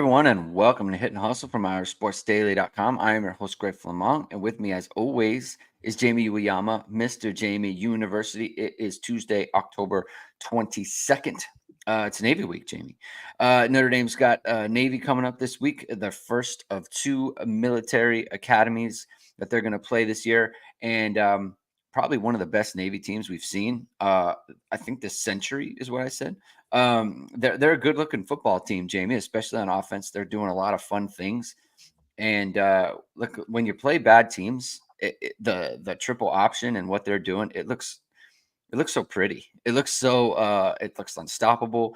everyone, and welcome to Hit and Hustle from IrishSportsDaily.com. I am your host, Greg Flammang, and with me, as always, is Jamie Uyeyama, Mr. Jamie University. It is Tuesday, October 22nd. It's Navy Week, Jamie. Notre Dame's got Navy coming up this week, the first of two military academies that they're going to play this year, and probably one of the best Navy teams we've seen. I think this century is what I said. They're a good looking football team, Jamie, especially on offense. They're doing a lot of fun things. And look, when you play bad teams, the triple option and what they're doing, it looks so pretty. It looks unstoppable.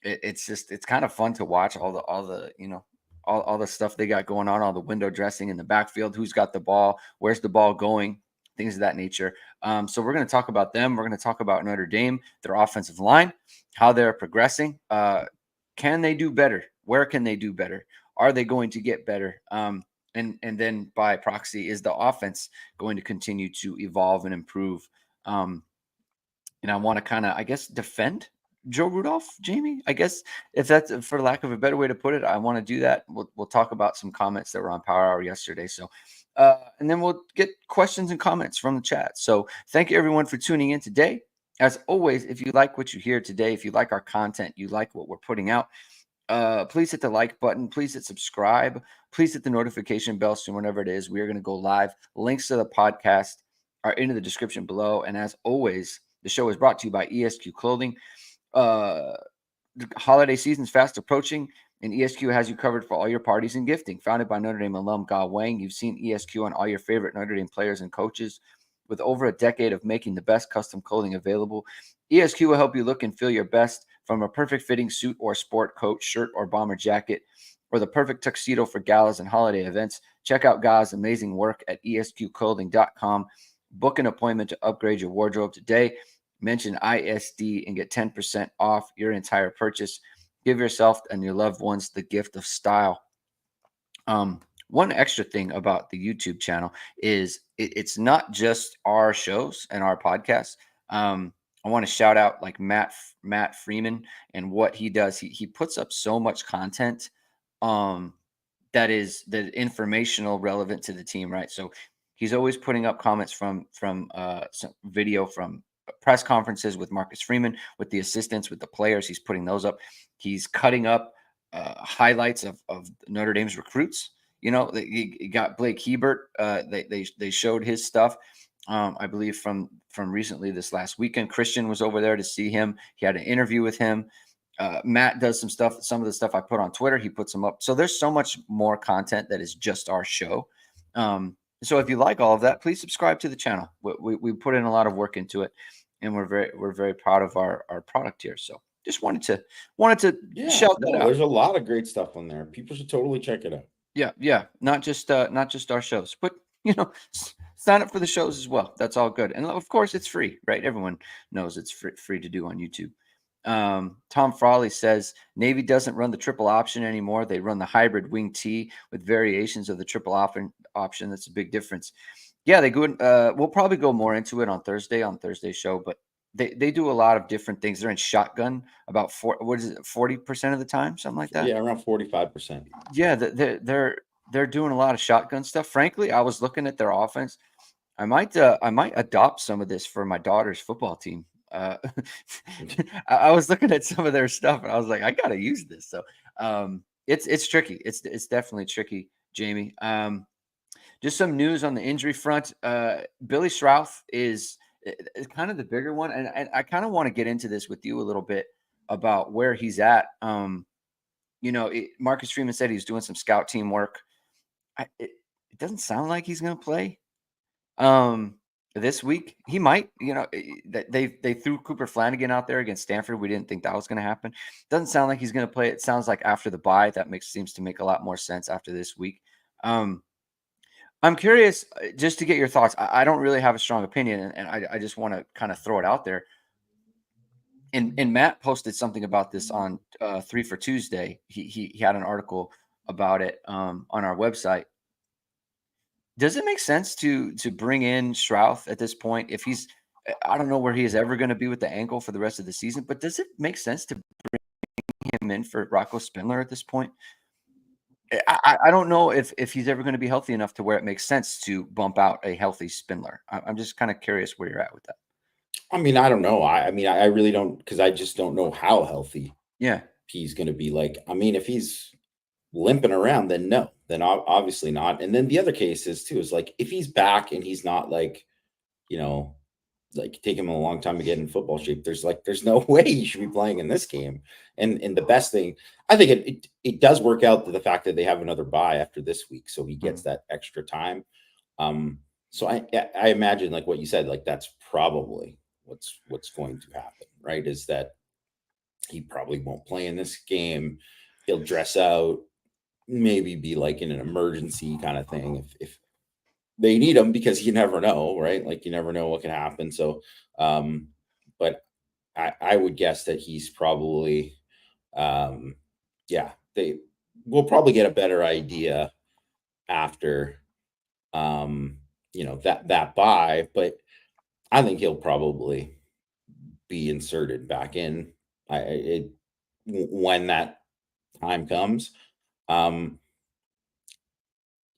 It's kind of fun to watch all the stuff they got going on, all the window dressing in the backfield, who's got the ball, where's the ball going, things of that nature. So we're going to talk about them. We're going to talk about Notre Dame, their offensive line, how they're progressing. Can they do better? Where can they do better? Are they going to get better? And then by proxy, is the offense going to continue to evolve and improve? And I want to kind of, I guess, defend Joe Rudolph, Jamie. I guess if that's for lack of a better way to put it, I want to do that. We'll talk about some comments that were on Power Hour yesterday. So, and then we'll get questions and comments from the chat. So thank you everyone for tuning in today. As always, if you like what you hear today, if you like our content, you like what we're putting out, please hit the like button. Please hit subscribe. Please hit the notification bell so whenever it is, we are going to go live. Links to the podcast are in the description below. And as always, the show is brought to you by ESQ Clothing. The holiday season's fast approaching, and ESQ has you covered for all your parties and gifting. Founded by Notre Dame alum Ge Wang, you've seen ESQ on all your favorite Notre Dame players and coaches. With over a decade of making the best custom clothing available, ESQ will help you look and feel your best, from a perfect fitting suit or sport coat, shirt or bomber jacket, or the perfect tuxedo for galas and holiday events. Check out Ge's amazing work at esqclothing.com. Book an appointment to upgrade your wardrobe today. Mention ISD and get 10% off your entire purchase. Give yourself and your loved ones the gift of style. One extra thing about the YouTube channel is it's not just our shows and our podcasts. I want to shout out like Matt Freeman and what he does. He puts up so much content that is informational, relevant to the team, right? So he's always putting up comments from some video from press conferences with Marcus Freeman, with the assistants, with the players. He's putting those up. He's cutting up highlights of Notre Dame's recruits. You know, he got Blake Hebert. They showed his stuff. I believe from recently this last weekend. Christian was over there to see him. He had an interview with him. Matt does some stuff. Some of the stuff I put on Twitter, he puts them up. So there's so much more content that is just our show. So if you like all of that, please subscribe to the channel. We put in a lot of work into it, and we're very proud of our product here. So just wanted to shout that out. There's a lot of great stuff on there. People should totally check it out. Yeah. Not just our shows, but sign up for the shows as well. That's all good. And of course it's free, right? Everyone knows it's free to do on YouTube. Tom Frawley says Navy doesn't run the triple option anymore. They run the hybrid wing T with variations of the triple option. That's a big difference. Yeah, they go. We'll probably go more into it on Thursday's show, but they do a lot of different things. They're in shotgun about 40% of the time, something like that. Yeah, around 45%. Yeah, they're doing a lot of shotgun stuff. Frankly, I was looking at their offense. I might adopt some of this for my daughter's football team. I was looking at some of their stuff and I was like, I gotta use this. So it's tricky. It's definitely tricky, Jamie. Just some news on the injury front. Billy Schrauth is kind of the bigger one, and I kind of want to get into this with you a little bit about where he's at. Marcus Freeman said he's doing some scout team work. It doesn't sound like he's going to play this week. He might. They threw Cooper Flanagan out there against Stanford. We didn't think that was going to happen. Doesn't sound like he's going to play. It sounds like after the bye, that seems to make a lot more sense after this week. I'm curious just to get your thoughts. I don't really have a strong opinion, and I just want to kind of throw it out there. And Matt posted something about this on 3 for Tuesday. He had an article about it on our website. Does it make sense to bring in Schrauth at this point? If I don't know where he is ever going to be with the ankle for the rest of the season, but does it make sense to bring him in for Rocco Spindler at this point? I don't know if he's ever going to be healthy enough to where it makes sense to bump out a healthy Spindler. I'm just kind of curious where you're at with that. I mean, I don't know. I mean, I really don't, because I just don't know how healthy Yeah. he's going to be. Like, I mean, if he's limping around, then no, then obviously not. And then the other case is too is like if he's back and he's not like, you know, like take him a long time to get in football shape. There's no way he should be playing in this game. And the best thing, I think it does work out to the fact that they have another bye after this week, so he gets Mhm. that extra time. Um, so I imagine like what you said, like that's probably what's going to happen, right? Is that he probably won't play in this game. He'll dress out, maybe be like in an emergency kind of thing if they need him, because you never know, right? Like you never know what can happen. So, um, but I would guess that he's probably, um, yeah, they will probably get a better idea after, um, that bye. But I think he'll probably be inserted back in. When that time comes. Um,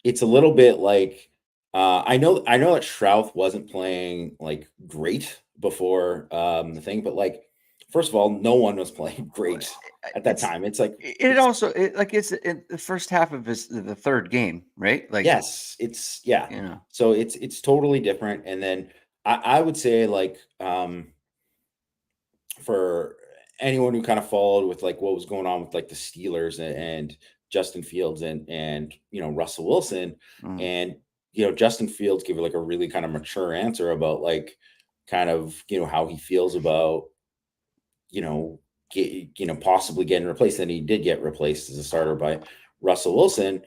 it's a little bit like I know that Shrouth wasn't playing like great before the thing, but like first of all, no one was playing Well, great at that It's time. It's like it it's also like it's in the first half of the third game, right? Like, yes, it's yeah. you know. So it's totally different. And then I would say like for anyone who kind of followed with like what was going on with like the Steelers and Justin Fields and Russell Wilson, Mm, and Justin Fields gave like a really kind of mature answer about like kind of how he feels about you know possibly getting replaced, and he did get replaced as a starter by Russell Wilson.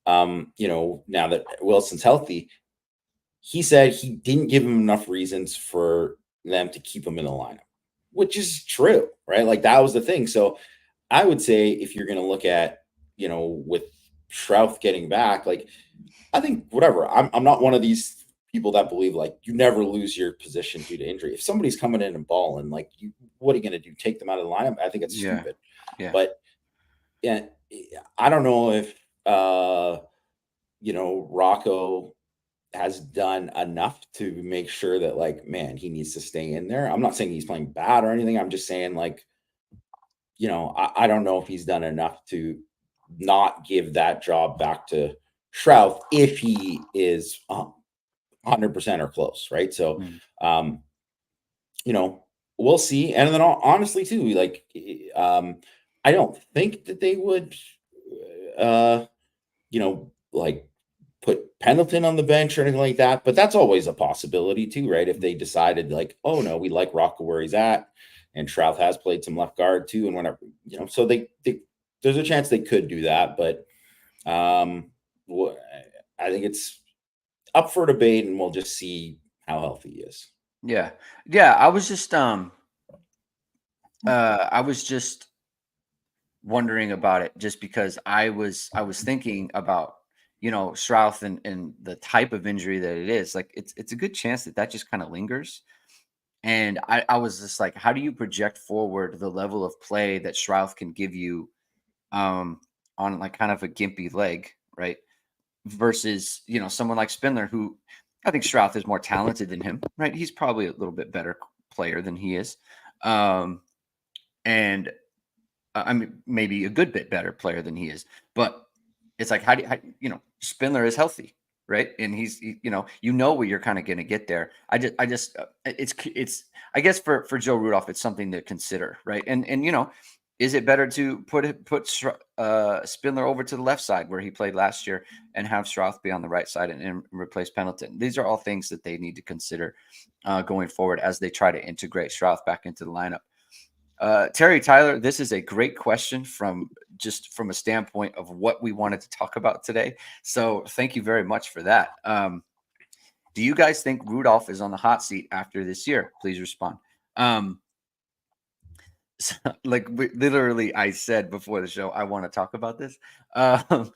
Now that Wilson's healthy, he said he didn't give him enough reasons for them to keep him in the lineup, which is true, right? Like that was the thing. So I would say if you're going to look at, with Shrouth getting back, like I think whatever. I'm not one of these people that believe like you never lose your position due to injury. If somebody's coming in and balling, like what are you going to do? Take them out of the lineup? I think it's yeah, stupid. yeah, But yeah, I don't know if Rocco has done enough to make sure that like, man, he needs to stay in there. I'm not saying he's playing bad or anything. I'm just saying like, I don't know if he's done enough to not give that job back to Shrouth if he is 100% or close, right? So, mm, um, you know, we'll see. And then honestly, too, like, I don't think that they would, like put Pendleton on the bench or anything like that. But that's always a possibility too, right? If they decided like, oh no, we like Rocco where he's at, and Shrouth has played some left guard too, and whenever so they there's a chance they could do that, but um, I think it's up for debate, and we'll just see how healthy he is. yeah, yeah. I was just wondering about it just because I was thinking about Strouth and the type of injury that it is. Like it's a good chance that that just kind of lingers. And I was just like, how do you project forward the level of play that Strouth can give you um, on like kind of a gimpy leg, right? Versus someone like Spindler, who I think Strouth is more talented than him, right? He's probably a little bit better player than he is, and I mean maybe a good bit better player than he is. But it's like Spindler is healthy, right? And he's where you're kind of going to get there. I just it's I guess for Joe Rudolph it's something to consider, right? And is it better to put Spindler over to the left side where he played last year and have Strouth be on the right side and replace Pendleton? These are all things that they need to consider going forward as they try to integrate Strouth back into the lineup. Terry Tyler, this is a great question from a standpoint of what we wanted to talk about today. So thank you very much for that. Do you guys think Rudolph is on the hot seat after this year? Please respond. Um, so, like literally, I said before the show, I want to talk about this. Um,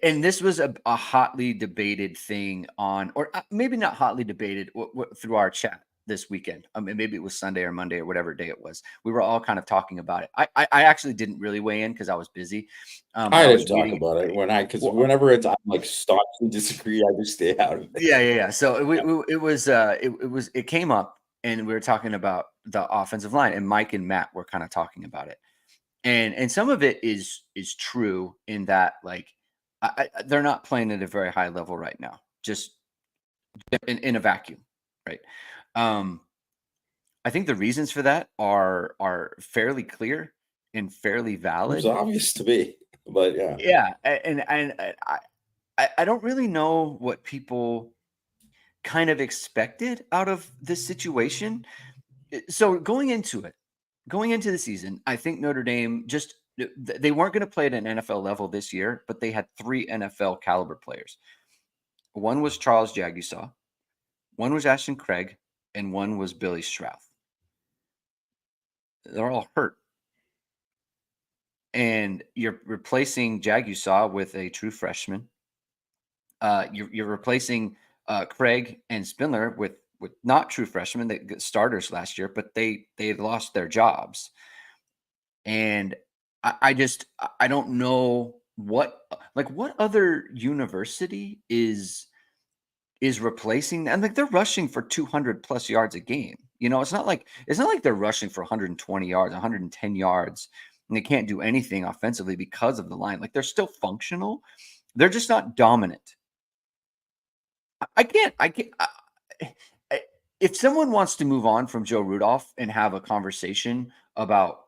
and this was a hotly debated thing on, or maybe not hotly debated through our chat. this weekend. I mean, maybe it was Sunday or Monday or whatever day it was. We were all kind of talking about it. I actually didn't really weigh in because I was busy, but I I didn't was talk reading. about it because Well, whenever I'm like staunchly disagree, I just stay out of it. yeah. So it came up, and we were talking about the offensive line, and Mike and Matt were kind of talking about it, and some of it is true in that, like, they're not playing at a very high level right now, just in a vacuum, right? Um, I think the reasons for that are fairly clear and fairly Seems valid. obvious to me, but yeah. Yeah, I don't really know what people kind of expected out of this situation. So going into the season, I think Notre Dame just they weren't going to play at an NFL level this year, but they had 3 NFL caliber players. One was Charles Jagusaw, one was Ashton Craig, and one was Billy Strouth. They're all hurt. And you're replacing Jagusaw with a true freshman. You're replacing Craig and Spindler with not true freshmen that got starters last year, but they lost their jobs. And I don't know what other university is replacing, and like they're rushing for 200 plus yards a game. It's not like they're rushing for 120 yards, 110 yards, and they can't do anything offensively because of the line. Like they're still functional. They're just not dominant. If someone wants to move on from Joe Rudolph and have a conversation about,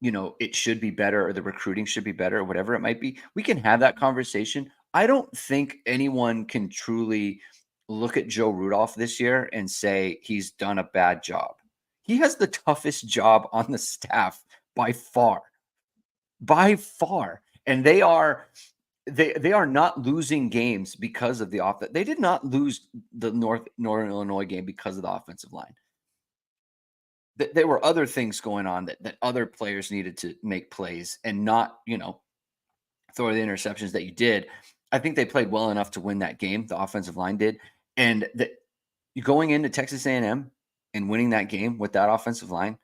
it should be better or the recruiting should be better or whatever it might be, we can have that conversation. I don't think anyone can truly look at Joe Rudolph this year and say he's done a bad job. He has the toughest job on the staff by far. By far. And they are not losing games because of the offense. They did not lose the Northern Illinois game because of the offensive line. There were other things going on that other players needed to make plays and not, throw the interceptions that you did. I think they played well enough to win that game. The offensive line did, and going into Texas A&M and winning that game with that offensive line,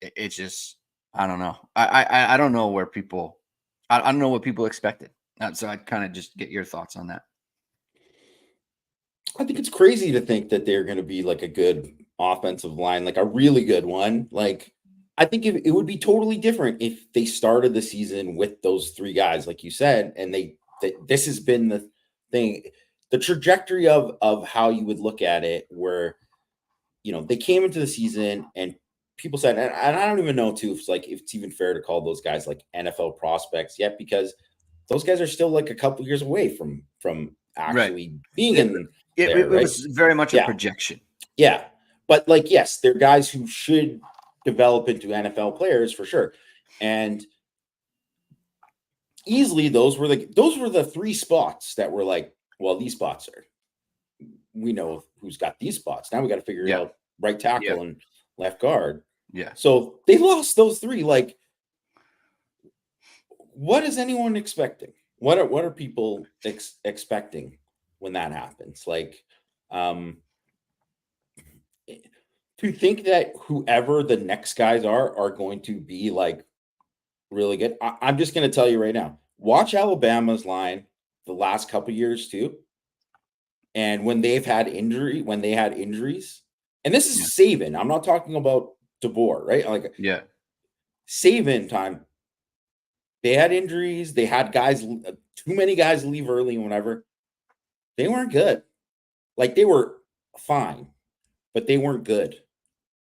it's just, I don't know. I don't know where people. I don't know what people expected. So I'd kind of just get your thoughts on that. I think it's crazy to think that they're going to be like a good offensive line, like a really good one. Like, I think it would be totally different if they started the season with those 3 guys, like you said, and this has been the thing, the trajectory of how you would look at it, where they came into the season and people said, and I don't even know too if it's even fair to call those guys like NFL prospects yet, because those guys are still like a couple years away from Right. actually being It, in it, there, it right? was very much a Yeah, projection. yeah. But like, yes, they're guys who should develop into NFL players for sure. And easily those were the 3 spots that were like, well, these spots we know who's got these spots. Now we got to figure Yeah. out right tackle Yeah. and left guard. Yeah. So they lost those 3. Like, what is anyone expecting? What are people expecting when that happens? Like, to think that whoever the next guys are going to be like really good. I'm just going to tell you right now. Watch Alabama's line the last couple years too, and when they had injuries, and this Yeah. is Saban. I'm not talking about DeBoer, right? Like Yeah. Saban time, they had injuries. They had guys, too many guys leave early and whatever. They weren't good. Like, they were fine, but they weren't good.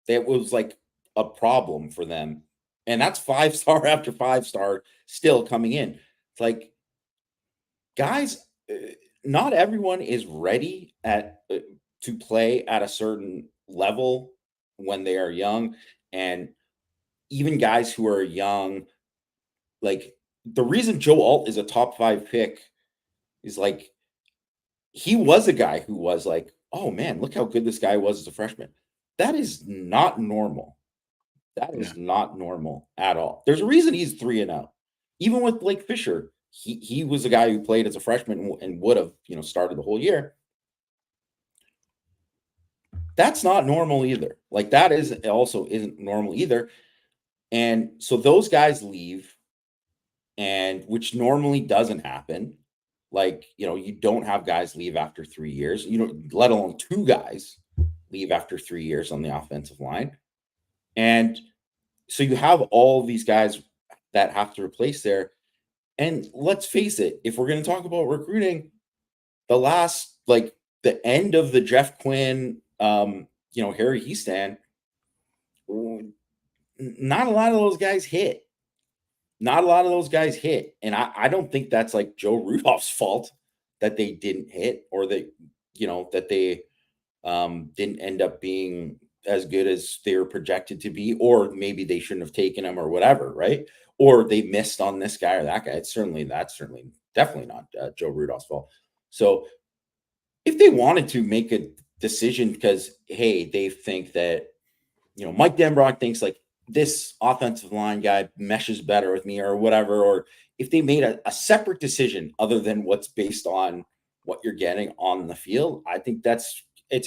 That was like a problem for them. And that's 5-star after 5-star still coming in. It's like, guys, not everyone is ready to play at a certain level when they are young. And even guys who are young, like, the reason Joe Alt is a top 5 pick is like, he was a guy who was like, oh man, look how good this guy was as a freshman. That is not normal. That Yeah. is not normal at all. There's a reason he's 3-0. Even with Blake Fisher, he was a guy who played as a freshman and would have, started the whole year. That's not normal either. Like that isn't normal either. And so those guys leave, and which normally doesn't happen. Like, you don't have guys leave after 3 years, let alone two guys leave after 3 years on the offensive line. And so you have all these guys that have to replace there. And let's face it, if we're going to talk about recruiting, the end of the Jeff Quinn, Harry Heastan, not a lot of those guys hit. Not a lot of those guys hit. And I don't think that's like Joe Rudolph's fault that they didn't hit, or that they didn't end up being as good as they were projected to be, or maybe they shouldn't have taken him or whatever, right? Or they missed on this guy or that guy. That's certainly definitely not Joe Rudolph's fault. So if they wanted to make a decision because, hey, they think that, Mike Denbrock thinks like this offensive line guy meshes better with me or whatever, or if they made a separate decision other than what's based on what you're getting on the field, I think that's a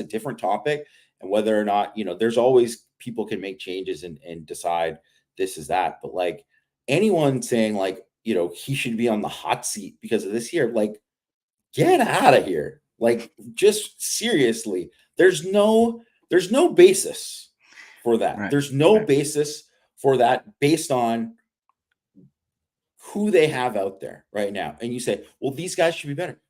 different topic. And whether or not, there's always people can make changes and decide this is that. But like anyone saying like, he should be on the hot seat because of this year, like get out of here. Like just seriously, there's no basis for that. Right. There's no Right. basis for that based on who they have out there right now. And you say, well, these guys should be better.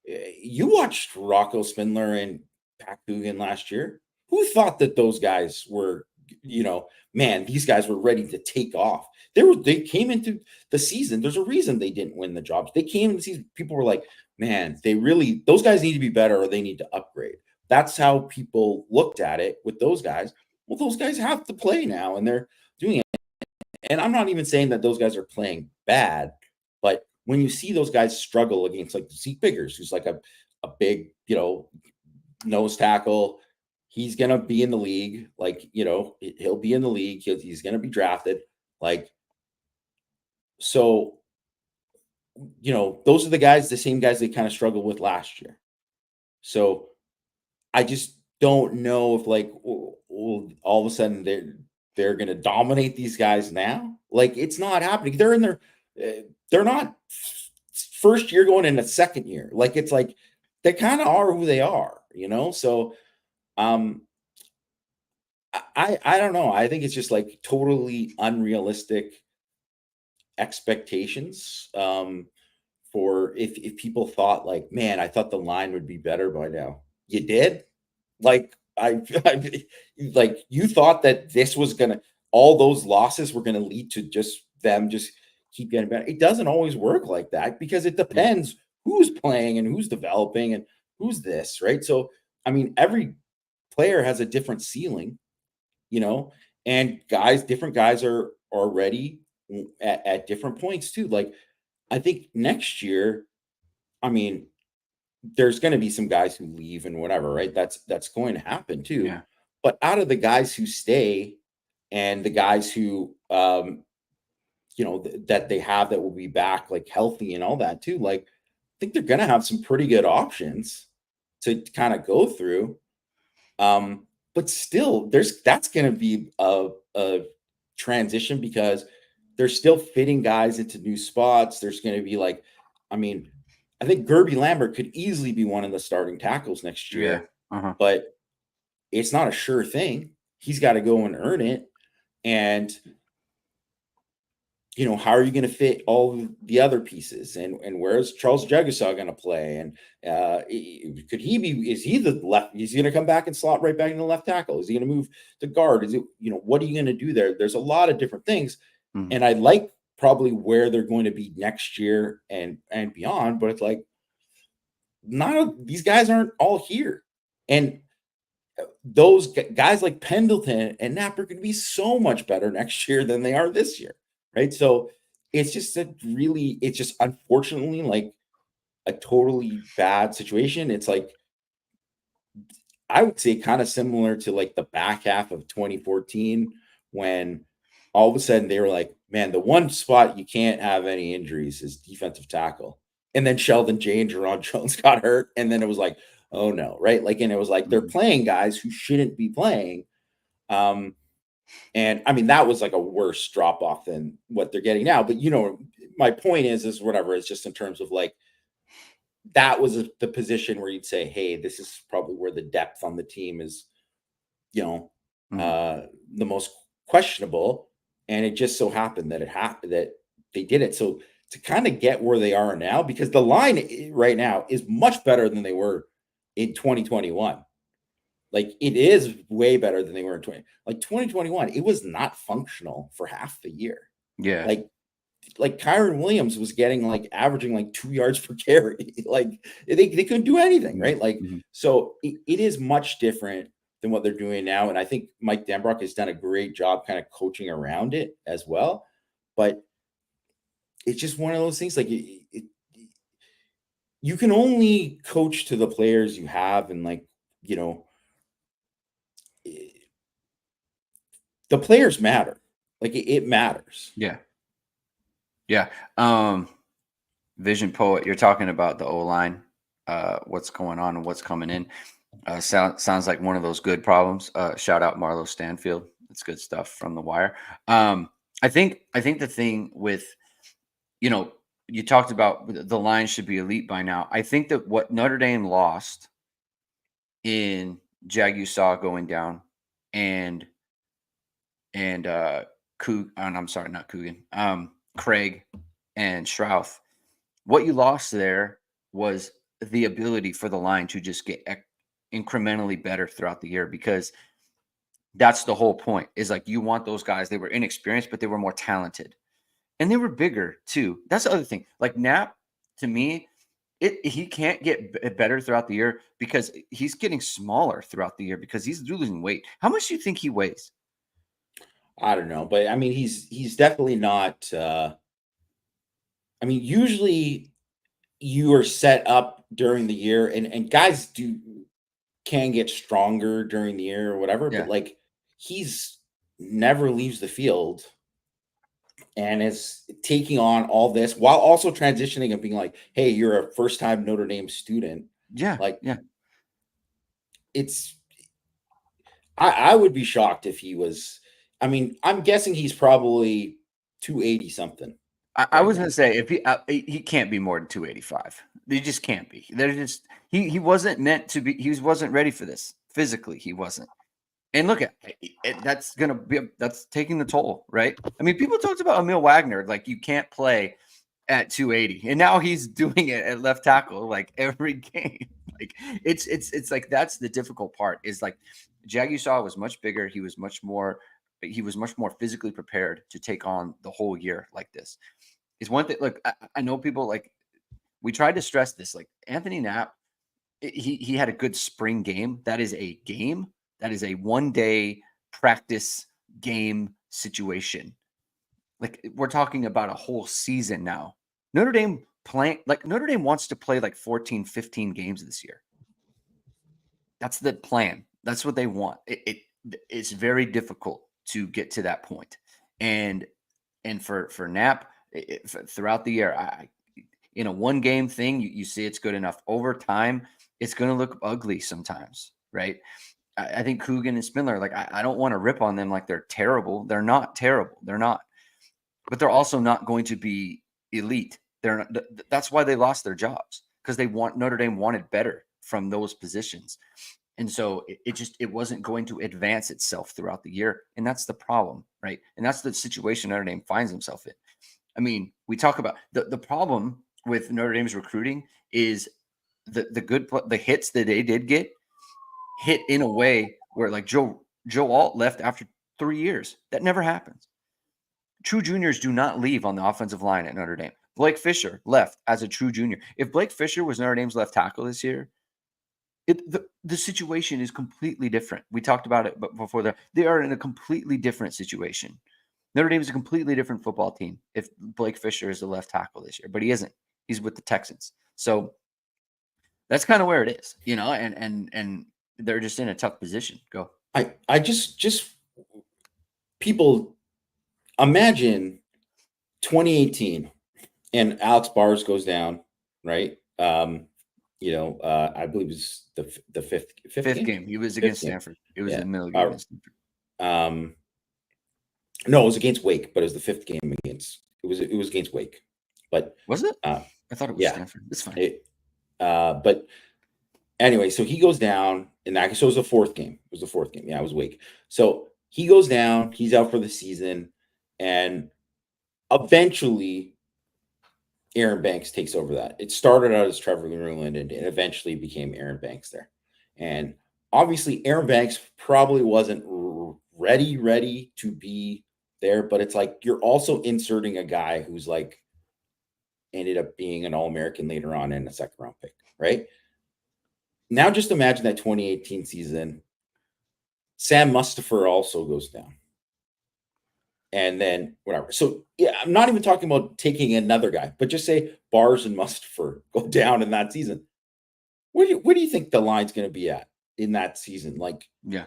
You watched Rocco Spindler and Pat Coogan last year. Who thought that those guys were, these guys were ready to take off. They came into the season. There's a reason they didn't win the jobs. They came into the season. People were like, man, those guys need to be better or they need to upgrade. That's how people looked at it with those guys. Well, those guys have to play now and they're doing it. And I'm not even saying that those guys are playing bad, but when you see those guys struggle against like Zeke Biggers, who's like a big, nose tackle, he's going to be in the league. Like, he'll be in the league. He's going to be drafted. Like, so, those are the same guys they kind of struggled with last year. So I just don't know if like all of a sudden they're going to dominate these guys now. Like it's not happening. They're in their, they're not first year going into second year. Like it's like they kind of are who they are, So I don't know. I think it's just like totally unrealistic expectations for if people thought like, man, I thought the line would be better by now. You did? Like I like you thought that this was all those losses were gonna lead to just them just keep getting better. It doesn't always work like that because it depends who's playing and who's developing and who's this, right? So I mean, every player has a different ceiling, and different guys are ready at different points too. Like I think next year, I mean, there's going to be some guys who leave and whatever, right? That's going to happen too. Yeah. But out of the guys who stay and the guys who, that they have that will be back like healthy and all that too, like I think they're going to have some pretty good options to kind of go through. But still, that's going to be a transition because they're still fitting guys into new spots. There's going to be like, I mean, I think Gerby Lambert could easily be one of the starting tackles next year, but it's not a sure thing. He's got to go and earn it. And, how are you going to fit all the other pieces? And where's Charles Jagasaw going to play? And is he the left? Is he going to come back and slot right back into left tackle? Is he going to move to guard? Is it, what are you going to do there? There's a lot of different things. And I like probably where they're going to be next year and beyond, but it's like, these guys aren't all here. And those guys like Pendleton and Knapp are going to be so much better next year than they are this year. Right. So it's just unfortunately like a totally bad situation. It's like, I would say kind of similar to like the back half of 2014 when all of a sudden they were like, man, the one spot you can't have any injuries is defensive tackle. And then Sheldon J and Jerron Jones got hurt. And then it was like, oh no, right? Like, and it was like they're playing guys who shouldn't be playing. And I mean, that was like a worse drop off than what they're getting now. But my point is whatever. It's just in terms of like that was the position where you'd say, hey, this is probably where the depth on the team is, the most questionable. And it just so happened that that they did it. So to kind of get where they are now, because the line right now is much better than they were in 2021. Like it is way better than they were in 2021. It was not functional for half the year. Yeah. Like Kyron Williams was getting like averaging like 2 yards per carry. Like they couldn't do anything, right? Like so it is much different than what they're doing now. And I think Mike Denbrock has done a great job kind of coaching around it as well. But it's just one of those things like you can only coach to the players you have, and like, the players matter. Like it matters. Yeah. Yeah. Vision Poet, you're talking about the O-line, what's going on and what's coming in. Sounds like one of those good problems. Shout out Marlo Stanfield. It's good stuff from the wire. I think the thing with, you talked about the line should be elite by now. I think that what Notre Dame lost in Jagusaw going down and I'm sorry, not Coogan, Craig and Shrouth. What you lost there was the ability for the line to just get incrementally better throughout the year, because that's the whole point, is like you want those guys. They were inexperienced, but they were more talented and they were bigger too. That's the other thing. Like Knapp, to me, he can't get better throughout the year because he's getting smaller throughout the year because he's losing weight. How much do you think he weighs? I don't know, but I mean, he's definitely not. I mean, usually you are set up during the year, and guys can get stronger during the year or whatever, Yeah. but like he's never leaves the field and is taking on all this while also transitioning and being like, hey, you're a first time Notre Dame student. Yeah. Like, yeah. I would be shocked if he was. I mean, I'm guessing he's probably 280 something. I was going to say, if he can't be more than 285. He just can't be. They're just he wasn't meant to be. He wasn't ready for this physically. He wasn't. And look at that's taking the toll, right? I mean, people talked about Emil Wagner, like you can't play at 280, and now he's doing it at left tackle like every game. Like it's like that's the difficult part. Is like Jagusaw was much bigger. He was much more physically prepared to take on the whole year like this. Is one thing. Look, I know people like we tried to stress this. Like Anthony Knapp, he had a good spring game. That is a game. That is a 1-day practice game situation. Like we're talking about a whole season now. Notre Dame wants to play like 14, 15 games this year. That's the plan. That's what they want. It's very difficult to get to that point. And for Knapp, throughout the year, in a 1-game thing, you see it's good enough. Over time, it's going to look ugly sometimes, right? I think Coogan and Spindler, like I don't want to rip on them like they're terrible. They're not terrible. They're not, but they're also not going to be elite. They're not, that's why they lost their jobs, because Notre Dame wanted better from those positions, and so it wasn't going to advance itself throughout the year, and that's the problem, right? And that's the situation Notre Dame finds himself in. I mean, we talk about the problem with Notre Dame's recruiting is the hits that they did get hit in a way where like Joe Alt left after 3 years. That never happens. True juniors do not leave on the offensive line at Notre Dame. Blake Fisher left as a true junior. If Blake Fisher was Notre Dame's left tackle this year, the situation is completely different. We talked about it before. They are in a completely different situation. Notre Dame is a completely different football team if Blake Fisher is the left tackle this year, but he isn't. He's with the Texans. So that's kind of where it is, and they're just in a tough position. Go. I just people imagine 2018 and Alex Bars goes down, right? I believe it was the fifth Fifth game. game. He was Fifth against game. Stanford. It was Yeah. the middle game against Stanford. No, it was against Wake, but it was the fifth game against. It was against Wake, but Was it? I thought it was yeah, Stanford. It's fine. But anyway, so he goes down in that. So it was the fourth game. It was the fourth game. Yeah, it was Wake. So he goes down. He's out for the season, and eventually Aaron Banks takes over that. It started out as Trevor Ruland, and it eventually became Aaron Banks there. And obviously, Aaron Banks probably wasn't ready to be there, but it's like you're also inserting a guy who's like ended up being an All-American later on in a second round pick, right? Now just imagine that 2018 season. Sam Mustipher also goes down. And then whatever. So yeah, I'm not even talking about taking another guy, but just say Bars and Mustipher go down in that season. Where do you think the line's going to be at in that season? Like, Yeah.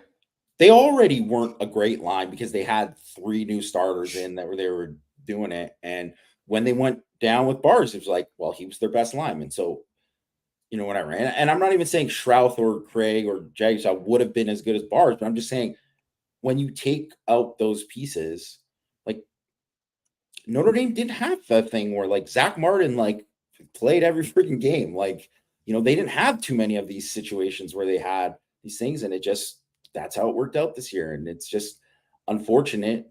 They already weren't a great line because they had 3 new starters in that they were doing it. And when they went down with Bars, it was like, well, he was their best lineman. So, whatever. And I'm not even saying Shrouth or Craig or Jags would have been as good as Bars, but I'm just saying when you take out those pieces, like Notre Dame didn't have that thing where like Zach Martin like played every freaking game. Like, they didn't have too many of these situations where they had these things, and that's how it worked out this year. And it's just unfortunate.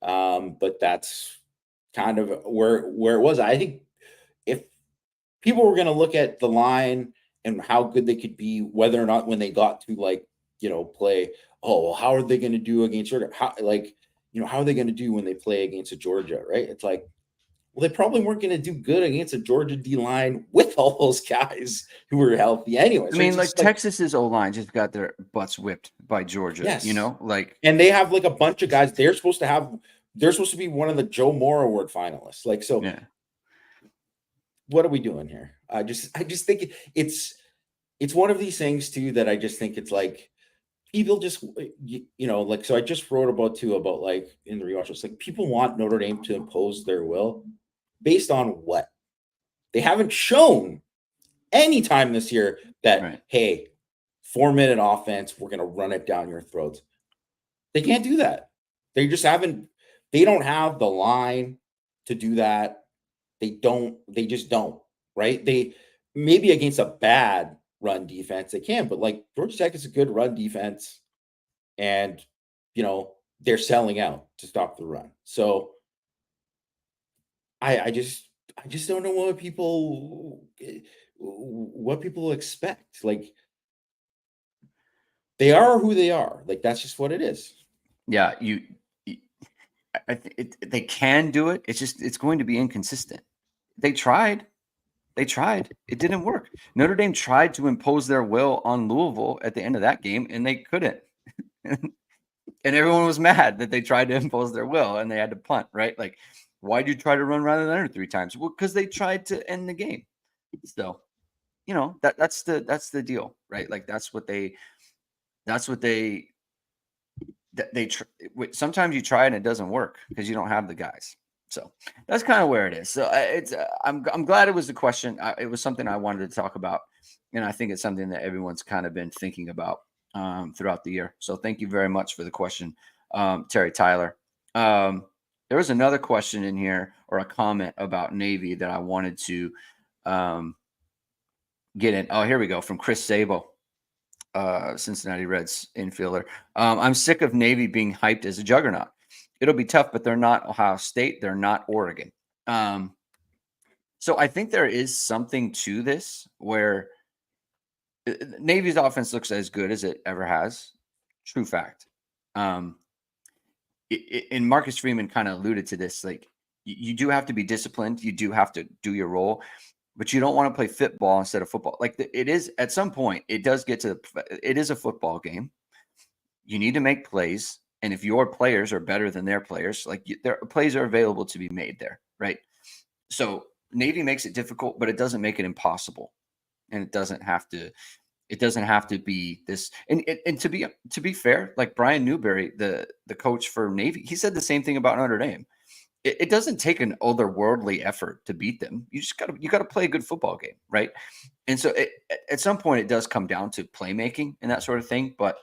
But that's kind of where it was. I think if people were going to look at the line and how good they could be, whether or not when they got to play, oh, well, how are they going to do against Georgia? How are they going to do when they play against a Georgia, right? It's like, well, they probably weren't going to do good against a Georgia D line with all those guys who were healthy anyway. I mean, like Texas's O-line just got their butts whipped by Georgia. Yes. And they have like a bunch of guys. They're supposed to be one of the Joe Moore Award finalists. Like, so yeah. What are we doing here? I just think it's one of these things too that I just think it's like people just so I just wrote about like in the rewatch, it's like people want Notre Dame to impose their will based on what? They haven't shown any time this year that right. Hey, 4-minute offense, we're gonna run it down your throats. They can't do that. They just haven't. They don't have the line to do that. They just don't. Right? They maybe against a bad run defense they can, but like Georgia Tech is a good run defense, and they're selling out to stop the run. So I just don't know what people expect. Like, they are who they are. Like, that's just what it is. Yeah, I think they can do it. It's going to be inconsistent. They tried. It didn't work. Notre Dame tried to impose their will on Louisville at the end of that game, and they couldn't. And everyone was mad that they tried to impose their will and they had to punt, right? Like, why'd you try to run rather than under 3 times? Well, because they tried to end the game. So, that's the deal, right? Like, sometimes you try and it doesn't work because you don't have the guys. So that's kind of where it is. So I'm glad it was the question. It was something I wanted to talk about, and I think it's something that everyone's kind of been thinking about throughout the year. So thank you very much for the question, Terry Tyler. There was another question in here or a comment about Navy that I wanted to get in. Oh, here we go, from Chris Sabo. Cincinnati Reds infielder. I'm sick of Navy being hyped as a juggernaut. It'll be tough, but they're not Ohio State. They're not Oregon. So I think there is something to this where Navy's offense looks as good as it ever has. True fact. And Marcus Freeman kind of alluded to this. Like, you do have to be disciplined. You do have to do your role, but you don't want to play football instead of football. Like, it is at some point, it does get to it is a football game. You need to make plays. And if your players are better than their players, like, their plays are available to be made there. Right. So Navy makes it difficult, but it doesn't make it impossible. And it doesn't have to be this. And to be fair, like Brian Newberry, the coach for Navy, he said the same thing about Notre Dame. it doesn't take an otherworldly effort to beat them. You gotta play a good football game, right? And so at some point it does come down to playmaking and that sort of thing. But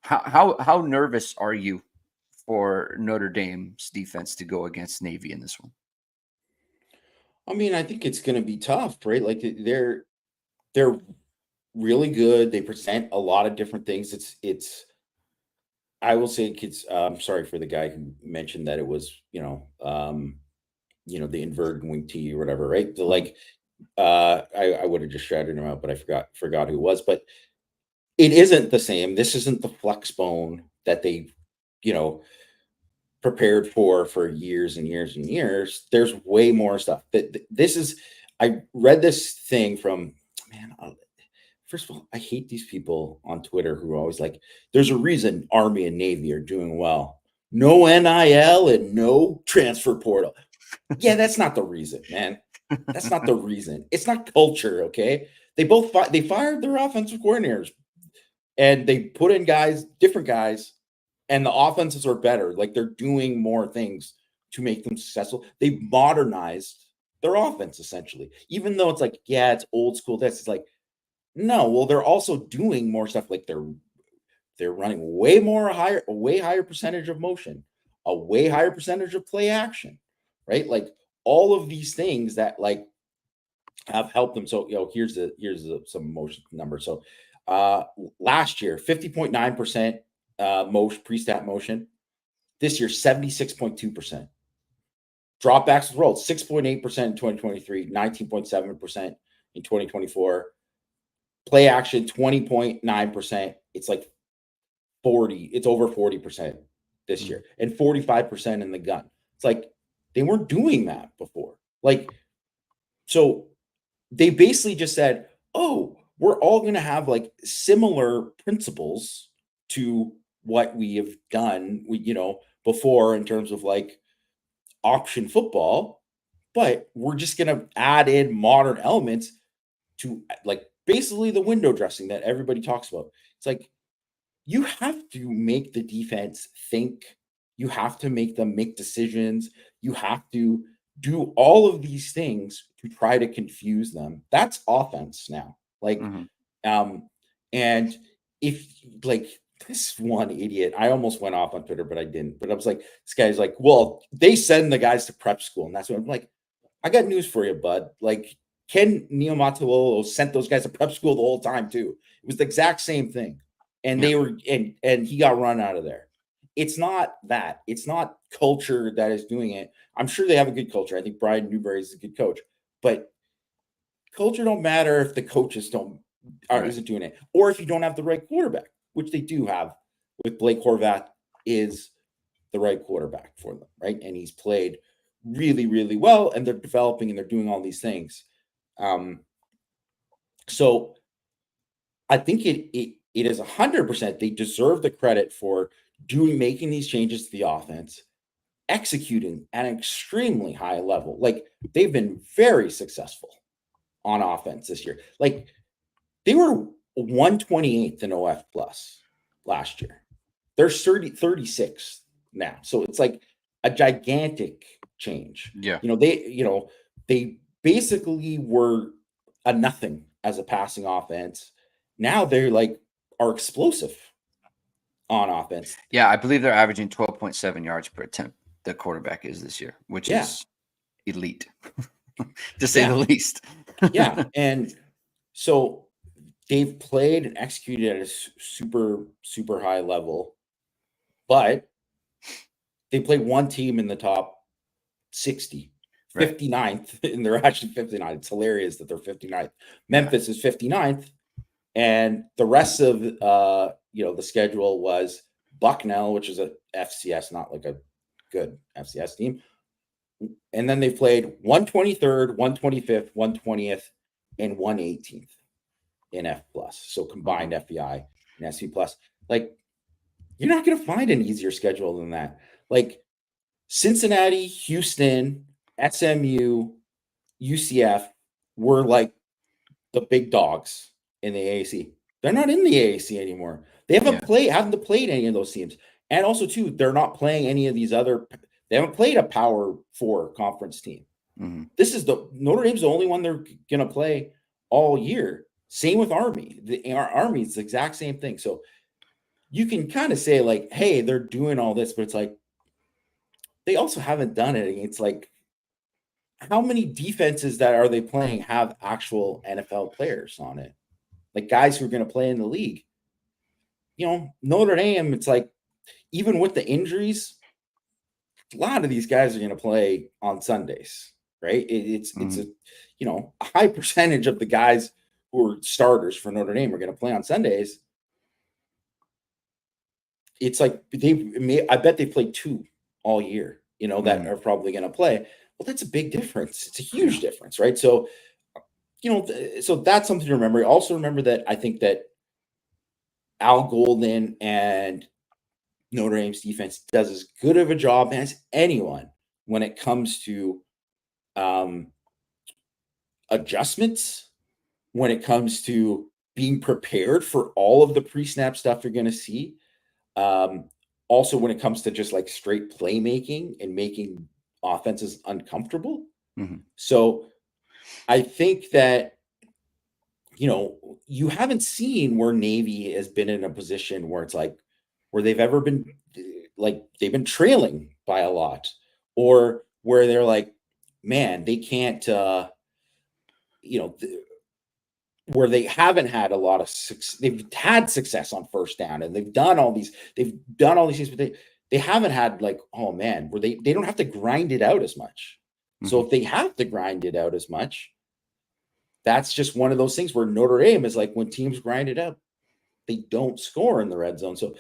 how nervous are you for Notre Dame's defense to go against Navy in this one? I mean, I think it's going to be tough, right? Like they're really good. They present a lot of different things. It's I will say kids. I'm sorry for the guy who mentioned that it was the inverted wing tee or whatever, right? The Mhm. like I would have just shouted him out, but I forgot who it was. But it isn't the same. This isn't the flex bone that they, you know, prepared for years and years and years. There's way more stuff. This is. I read this thing from man. First of all, I hate these people on Twitter who are always like, "There's a reason Army and Navy are doing well. No NIL and no transfer portal." Yeah, that's not the reason, man. That's not the reason. It's not culture, okay? They fired their offensive coordinators and they put in different guys, and the offenses are better. Like they're doing more things to make them successful. They modernized their offense essentially, even though it's like, yeah, it's old school. This it's like, no, well, they're also doing more stuff. Like they're running a way higher percentage of motion, a way higher percentage of play action, right? Like all of these things that like have helped them. So, some motion numbers. So, uh, last year, 50.9% motion pre-stat motion. This year, 76.2%. Dropbacks with rolls, 6.8% in 2023, 19.7% in 2024. Play action, 20.9%. It's like 40, it's over 40% this Mhm. year, and 45% in the gun. It's like they weren't doing that before. Like, so they basically just said, "Oh, we're all going to have like similar principles to what we have done, before in terms of like option football, but we're just going to add in modern elements to like basically the window dressing that everybody talks about." It's like you have to make the defense think. You have to make them make decisions. You have to do all of these things to try to confuse them. That's offense now. Like, Mhm. um, and if like this one idiot, I almost went off on Twitter, but I didn't. But I was like, this guy's like, well, they send the guys to prep school, and that's what I'm like. I got news for you, bud. Like Ken Neomatalolo sent those guys to prep school the whole time too. It was the exact same thing, and Yeah. they were and he got run out of there. It's not that. It's not culture that is doing it. I'm sure they have a good culture. I think Brian Newberry is a good coach, but culture don't matter if the coaches don't are Right. isn't doing it, or if you don't have the right quarterback, which they do have. With Blake Horvath is the right quarterback for them, right? And he's played really, really well, and they're developing and they're doing all these things. Um, so I think it is 100%. They deserve the credit for making these changes to the offense, executing at an extremely high level. Like they've been very successful on offense this year. Like they were 128th in OF plus last year. They're 36 now. So it's like a gigantic change. Yeah. They basically were a nothing as a passing offense. Now they're like are explosive on offense. Yeah, I believe they're averaging 12.7 yards per attempt. The quarterback is this year, which Yeah. is elite, to say the Yeah. least. Yeah. And so they've played and executed at a super, super high level, but they played one team in the top 60, Right. 59th, and they're actually 59th. It's hilarious that they're 59th. Yeah. Memphis is 59th, and the rest of the schedule was Bucknell, which is a FCS, not like a good FCS team. And then they played 123rd, 125th, 120th, and 118th in F plus. So Mhm. combined FBI and SV plus. Like you're not going to find an easier schedule than that. Like Cincinnati, Houston, SMU, UCF were like the big dogs in the AAC. They're not in the AAC anymore. They Yeah. haven't played any of those teams. And also, too, they're not playing any of these other They haven't played a Power 4 conference team. Mm-hmm. This is Notre Dame's the only one they're going to play all year. Same with Army. Our Army is the exact same thing. So you can kind of say like, hey, they're doing all this, but it's like they also haven't done it. It's like, how many defenses that are they playing have actual NFL players on it? Like guys who are going to play in the league. Notre Dame, it's like, even with the injuries, a lot of these guys are going to play on Sundays, right? It's a high percentage of the guys who are starters for Notre Dame are going to play on Sundays. It's like I bet they played 2 all year, that are probably going to play. Well, that's a big difference. It's a huge difference, right? So, so that's something to remember. Also remember that I think that Al Golden and Notre Dame's defense does as good of a job as anyone when it comes to adjustments, when it comes to being prepared for all of the pre-snap stuff you're going to see. Also, when it comes to just like straight playmaking and making offenses uncomfortable. Mm-hmm. So I think that, you haven't seen where Navy has been in a position where it's like, where they've ever been like, they've been trailing by a lot, or where they're like, man, they can't, where they haven't had a lot of success. They've had success on first down and they've done all these things, but they haven't had like, oh man, where they don't have to grind it out as much. Mm-hmm. So if they have to grind it out as much, that's just one of those things where Notre Dame is like, when teams grind it out, they don't score in the red zone. So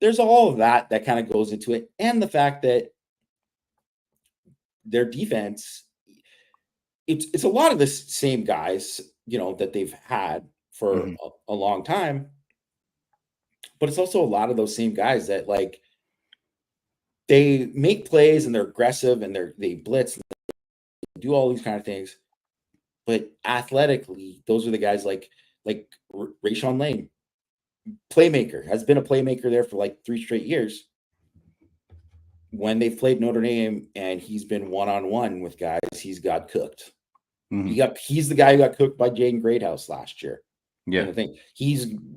there's all of that kind of goes into it. And the fact that their defense, it's a lot of the same guys, that they've had for a long time, but it's also a lot of those same guys that like, they make plays and they're aggressive and they blitz and they do all these kind of things. But athletically, those are the guys like Rayshawn Lane, playmaker, has been a playmaker there for like 3 straight years. When they've played Notre Dame and he's been one-on-one with guys, he's got cooked. Mm-hmm. He's the guy who got cooked by Jaden Greathouse last year. Yeah, I think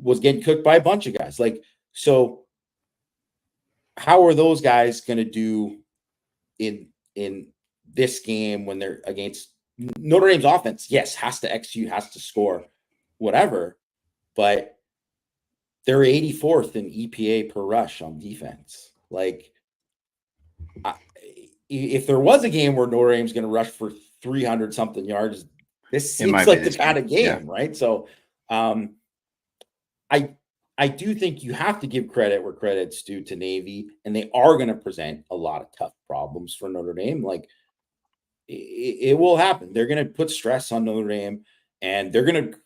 was getting cooked by a bunch of guys. Like, so how are those guys going to do in this game when they're against Notre Dame's offense? Yes, has to execute, has to score, whatever, but they're 84th in EPA per rush on defense. Like, if there was a game where Notre Dame's going to rush for 300 something yards, this seems like the kind of game, right? So, I do think you have to give credit where credit's due to Navy, and they are going to present a lot of tough problems for Notre Dame. Like, it will happen. They're going to put stress on Notre Dame, and they're going to,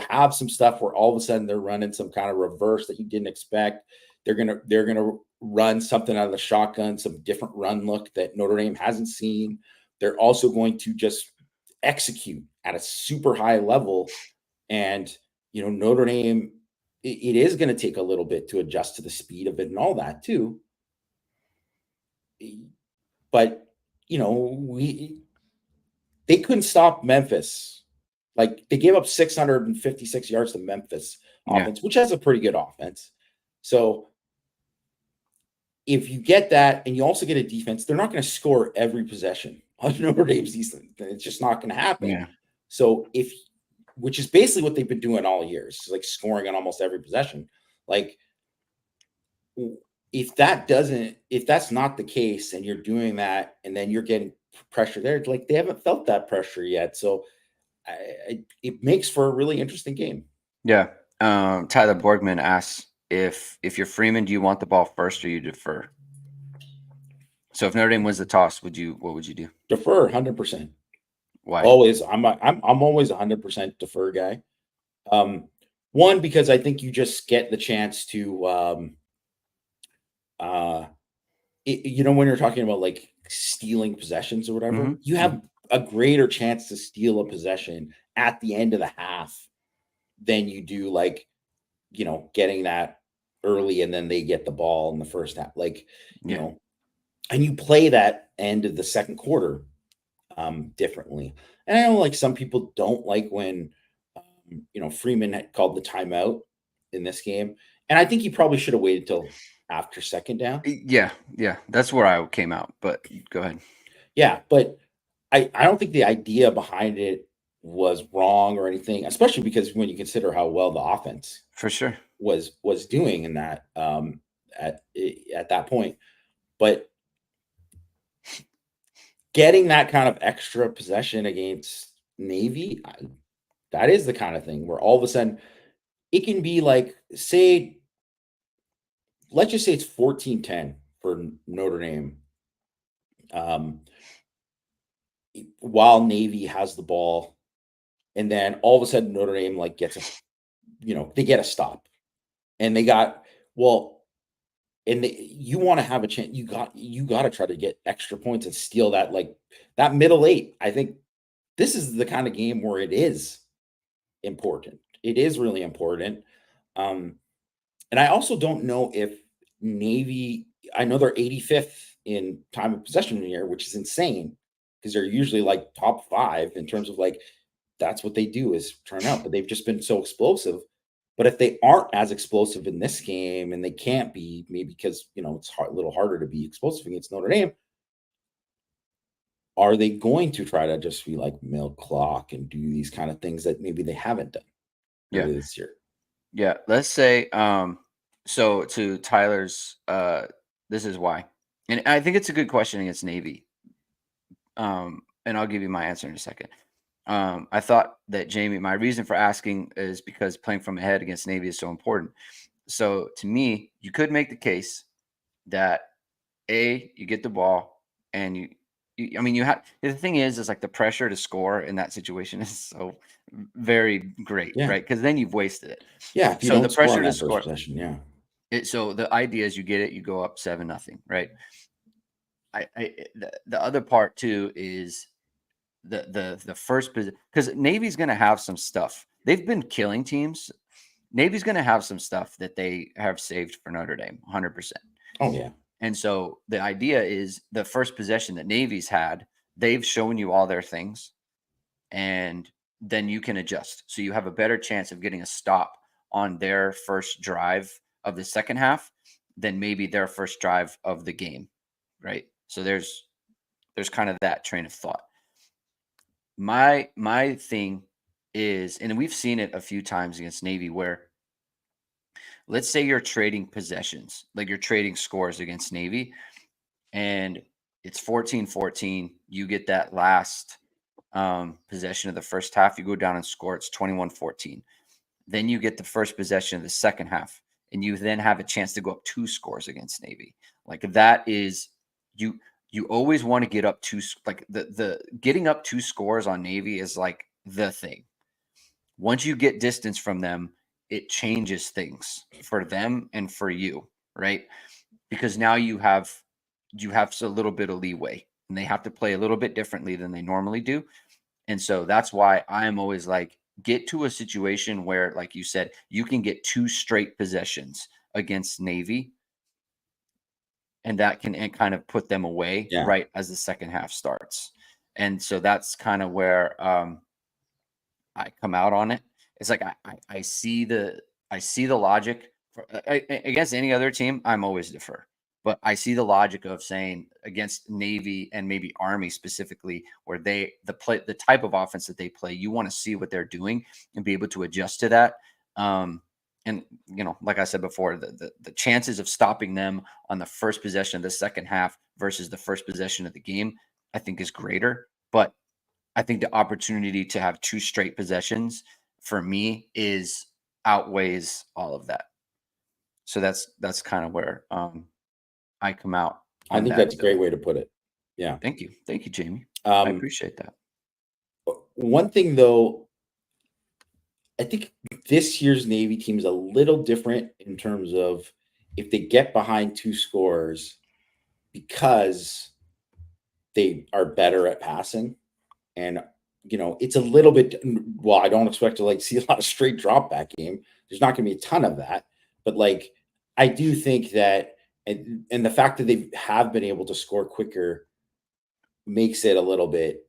have some stuff where all of a sudden they're running some kind of reverse that you didn't expect. They're going to run something out of the shotgun, some different run look that Notre Dame hasn't seen. They're also going to just execute at a super high level. And, Notre Dame, it is going to take a little bit to adjust to the speed of it and all that too. But, they couldn't stop Memphis. Like, they gave up 656 yards to Memphis offense, which has a pretty good offense. So if you get that and you also get a defense, they're not going to score every possession on Notre Dame's defense. It's just not going to happen. Yeah. So which is basically what they've been doing all year, is like scoring on almost every possession. Like, if that's not the case and you're doing that and then you're getting pressure there, like, they haven't felt that pressure yet. So it makes for a really interesting game. Yeah. Tyler Borgman asks, if you're Freeman, do you want the ball first or you defer? So if Notre Dame wins the toss, what would you do? Defer 100%. Why? Always. I'm always 100% defer guy. One, because I think you just get the chance to, when you're talking about like stealing possessions or whatever, you have a greater chance to steal a possession at the end of the half than you do like, getting that early and then they get the ball in the first half. Like, and you play that end of the second quarter differently. And I know like some people don't like when Freeman had called the timeout in this game, and I think he probably should have waited till after second down. Yeah, that's where I came out. But go ahead. Yeah, but I don't think the idea behind it was wrong or anything, especially because when you consider how well the offense For sure. was doing in that at that point. But getting that kind of extra possession against Navy, that is the kind of thing where all of a sudden it can be like, say, let's just say it's 14-10 for Notre Dame. While Navy has the ball, and then all of a sudden Notre Dame like gets they get a stop, and they got well, and you want to have a chance. You got to try to get extra points and steal that like that middle eight. I think this is the kind of game where it is important. It is really important. And I also don't know if Navy. I know they're 85th in time of possession here, which is insane because they're usually like top 5 in terms of like that's what they do is turn out, but they've just been so explosive. But if they aren't as explosive in this game, and they can't be, maybe because it's a little harder to be explosive against Notre Dame, are they going to try to just be like milk clock and do these kind of things that maybe they haven't done earlier this year? Yeah, let's say so to Tyler's this is why. And I think it's a good question against Navy. And I'll give you my answer in a second. I thought that Jamie, my reason for asking is because playing from ahead against Navy is so important. So to me, you could make the case that you get the ball and I mean, you have the thing is like the pressure to score in that situation is so very great, Yeah. right? Because then you've wasted it. Yeah, if you So don't the score on pressure to that first score, possession, yeah. so the idea is you get it, you go up 7-0, right? The other part too is the first position because Navy's going to have some stuff. They've been killing teams. Navy's going to have some stuff that they have saved for Notre Dame, 100%. Oh yeah. And so the idea is the first possession that Navy's had, they've shown you all their things, and then you can adjust. So you have a better chance of getting a stop on their first drive of the second half than maybe their first drive of the game, right? So there's kind of that train of thought. My thing is, and we've seen it a few times against Navy where let's say you're trading possessions, like you're trading scores against Navy, and it's 14-14. You get that last possession of the first half, you go down and score, it's 21-14. Then you get the first possession of the second half, and you then have a chance to go up 2 scores against Navy. Like that is you always want to get up 2, like the getting up 2 scores on Navy is like the thing. Once you get distance from them, it changes things for them and for you, right? Because now you have a little bit of leeway, and they have to play a little bit differently than they normally do. And so that's why I'm always like, get to a situation where, like you said, you can get 2 straight possessions against Navy, and that can kind of put them away Yeah. right as the second half starts. And so that's kind of where I come out on it. It's like I see the logic. Against any other team, I'm always defer. But I see the logic of saying against Navy and maybe Army specifically, where the type of offense that they play, you want to see what they're doing and be able to adjust to that. And like I said before, the chances of stopping them on the first possession of the second half versus the first possession of the game, I think is greater. But I think the opportunity to have 2 straight possessions for me is outweighs all of that. So that's kind of where I come out I on think that. that's a great way to put it. Yeah. Thank you, Jamie. I appreciate that. One thing though, I think this year's Navy team is a little different in terms of if they get behind 2 scores because they are better at passing. And it's a little bit, well, I don't expect to like see a lot of straight drop back game. There's not going to be a ton of that, but like I do think that, and the fact that they have been able to score quicker makes it a little bit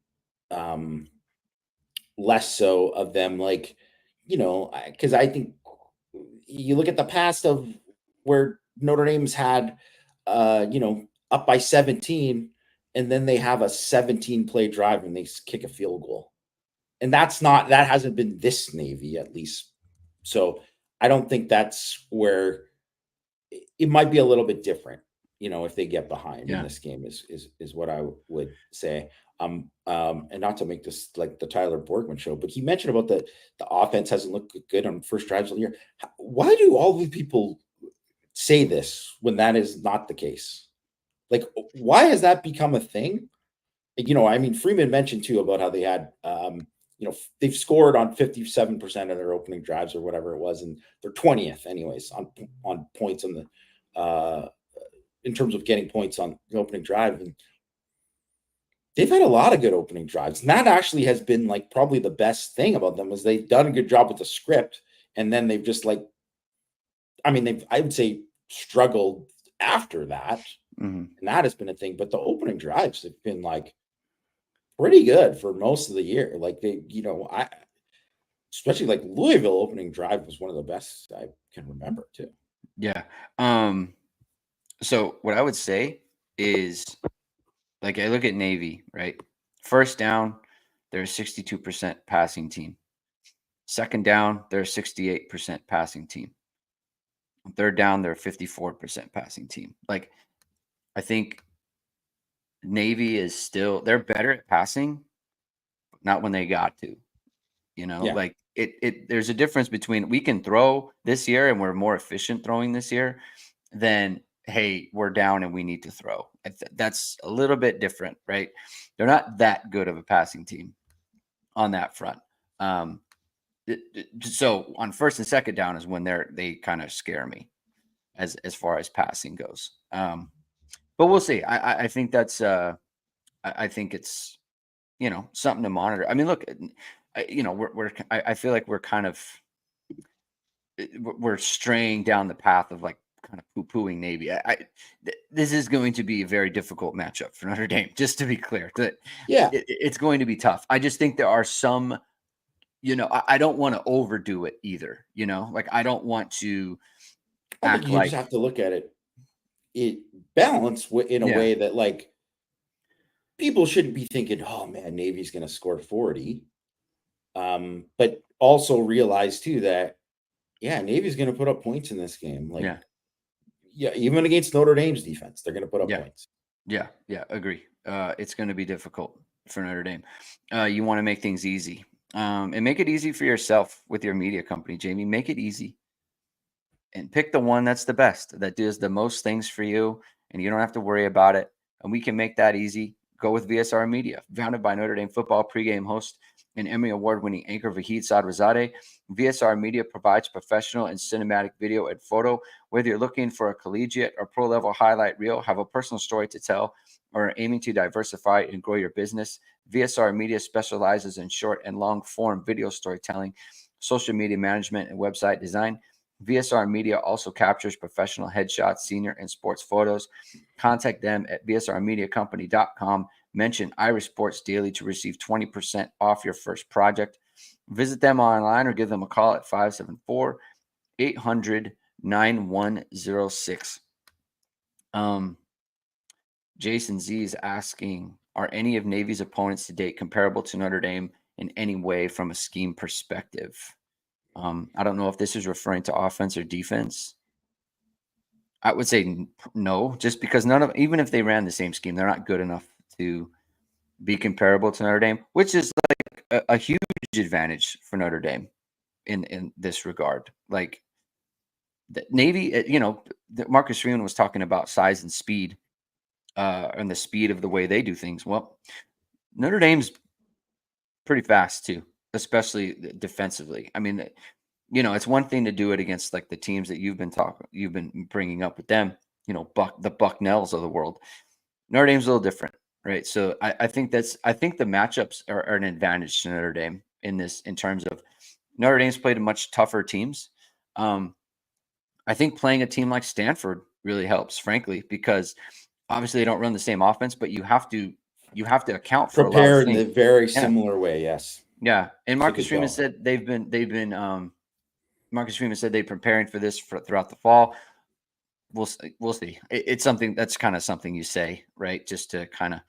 less so of them, like, because I think you look at the past of where Notre Dame's had, up by 17, and then they have a 17 play drive and they kick a field goal. And that hasn't been this Navy, at least. So I don't think that's where it might be a little bit different, if they get behind in Yeah. this game is what I would say. And not to make this like the Tyler Borgman show, but he mentioned about the offense hasn't looked good on first drives of the year. Why do all these people say this when that is not the case? Like, why has that become a thing? I mean, Freeman mentioned too about how they had, they've scored on 57% of their opening drives or whatever it was, and they're 20th anyways on points on the in terms of getting points on the opening drive. And they've had a lot of good opening drives. And that actually has been like probably the best thing about them is they've done a good job with the script. And then they've just I would say struggled after that. Mm-hmm. And that has been a thing. But the opening drives have been like pretty good for most of the year. Like especially like Louisville opening drive was one of the best I can remember too. Yeah. So what I would say is, like, I look at Navy, right? First down, they're a 62% passing team. Second down, they're a 68% passing team. Third down, they're a 54% passing team. Like, I think Navy is they're better at passing, but not when they got to, Yeah. like there's a difference between we can throw this year and we're more efficient throwing this year than, hey, we're down and we need to throw. That's a little bit different, right? They're not that good of a passing team on that front. So on first and second down is when they kind of scare me as far as passing goes. But we'll see. I think that's I think it's something to monitor. I mean, look, I feel like we're kind of we're straying down the path of like kind of poo-pooing Navy. This is going to be a very difficult matchup for Notre Dame, just to be clear. Yeah. It's going to be tough. I just think there are some, I don't want to overdo it either. Like I don't want to I think act you just like, have to look at it balanced in a yeah, way that like people shouldn't be thinking, oh man, Navy's going to score 40. But also realize too that, yeah, Navy's going to put up points in this game. Like, yeah, yeah, even against Notre Dame's defense, they're going to put up yeah, points. yeah, agree. It's going to be difficult for Notre Dame. You want to make things easy, and make it easy for yourself with your media company, Jamie. Make it easy and pick the one that's the best, that does the most things for you, and you don't have to worry about it. And we can make that easy. Go with VSR Media, founded by Notre Dame football pregame host and Emmy Award-winning anchor Vahid Sadrazadeh. VSR Media provides professional and cinematic video and photo. Whether you're looking for a collegiate or pro-level highlight reel, have a personal story to tell, or are aiming to diversify and grow your business, VSR Media specializes in short and long-form video storytelling, social media management, and website design. VSR Media also captures professional headshots, senior and sports photos. Contact them at vsrmediacompany.com. Mention Irish Sports Daily to receive 20% off your first project. Visit them online or give them a call at 574 800 9106. Jason Z is asking, are any of Navy's opponents to date comparable to Notre Dame in any way from a scheme perspective? I don't know if this is referring to offense or defense. I would say no, just because even if they ran the same scheme, they're not good enough to be comparable to Notre Dame, which is like a huge advantage for Notre Dame in this regard. Like the Navy, Marcus Freeman was talking about size and speed, and the speed of the way they do things. Well, Notre Dame's pretty fast too, especially defensively. I mean, it's one thing to do it against like the teams that you've been bringing up with them, the Bucknells of the world. Notre Dame's a little different, right? So I think the matchups are an advantage to Notre Dame in terms of Notre Dame's played much tougher teams. I think playing a team like Stanford really helps, frankly, because obviously they don't run the same offense, but you have to account for a lot of Prepare in things. a very Yeah, similar way. Yes, yeah. And it's a Marcus good Freeman call. said Marcus Freeman said they're preparing for this throughout the fall. We'll see. It's something that's kind of something you say, right? Just to kind of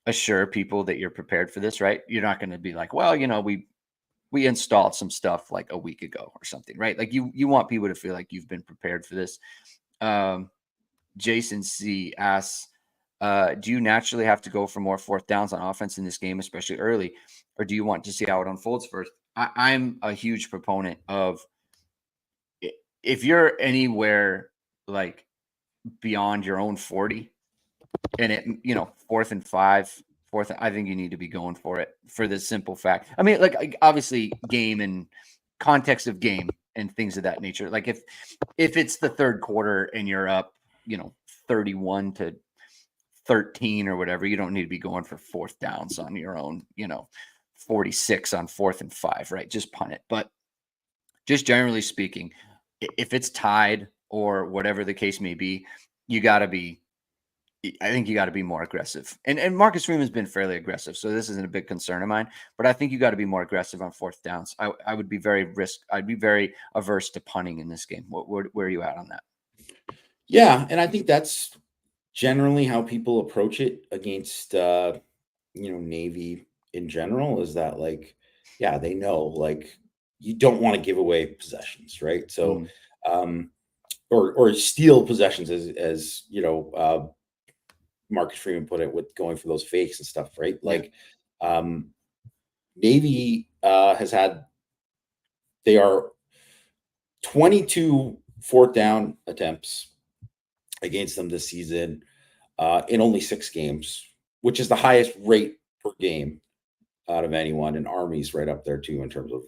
assure people that you're prepared for this, right? You're not going to be like, well, we installed some stuff like a week ago or something, right? Like you want people to feel like you've been prepared for this. Um, Jason C asks, do you naturally have to go for more fourth downs on offense in this game, especially early, or do you want to see how it unfolds first? I'm a huge proponent of if you're anywhere like beyond your own 40 and fourth and five, fourth, I think you need to be going for it for the simple fact. I mean, like obviously game and context of game and things of that nature. Like if it's the third quarter and you're up, 31-13 or whatever, you don't need to be going for fourth downs on your own, 46 on fourth and five, right? Just punt it. But just generally speaking, if it's tied or whatever the case may be, you got to be I think you got to be more aggressive. And Marcus Freeman's been fairly aggressive, so this isn't a big concern of mine. But I think you got to be more aggressive on fourth downs. I would be I'd be very averse to punting in this game. Where are you at on that? Yeah, and I think that's generally how people approach it against Navy in general is that like, yeah, they know like you don't want to give away possessions, right? So Mm, um or steal possessions as Marcus Freeman put it with going for those fakes and stuff, right? yeah, Like Navy they are 22 fourth down attempts against them this season in only 6 games, which is the highest rate per game out of anyone. And Army's right up there too in terms of